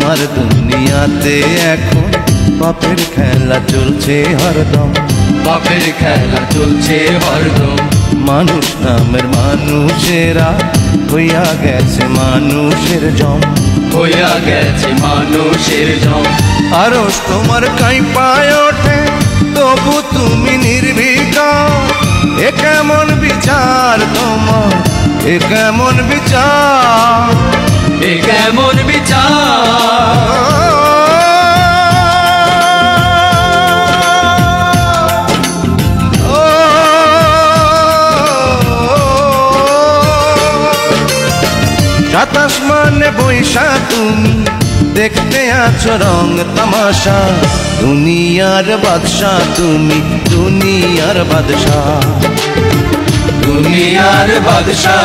আমার দুনিয়াতে এখন পাপের খেলা চলছে হরদম, পাপের খেলা চলছে হরদম। মানুষ নামের মানুষেরা হইয়া গেছে মানুষের জম, হইয়া গেছে মানুষের জম। আরশ তোমার কাঁপায় ওঠে তবু তুমি নির্বিকার। এ কেমন বিচার তোমার, এ কেমন বিচার, এ কেমন বিচার। সাত আসমানে বৈশা তুমি দেখতে আছো রং তামাশা। দুনিয়ার বাদশা তুমি, দুনিয়ার বাদশা, দুনিয়ার বাদশা।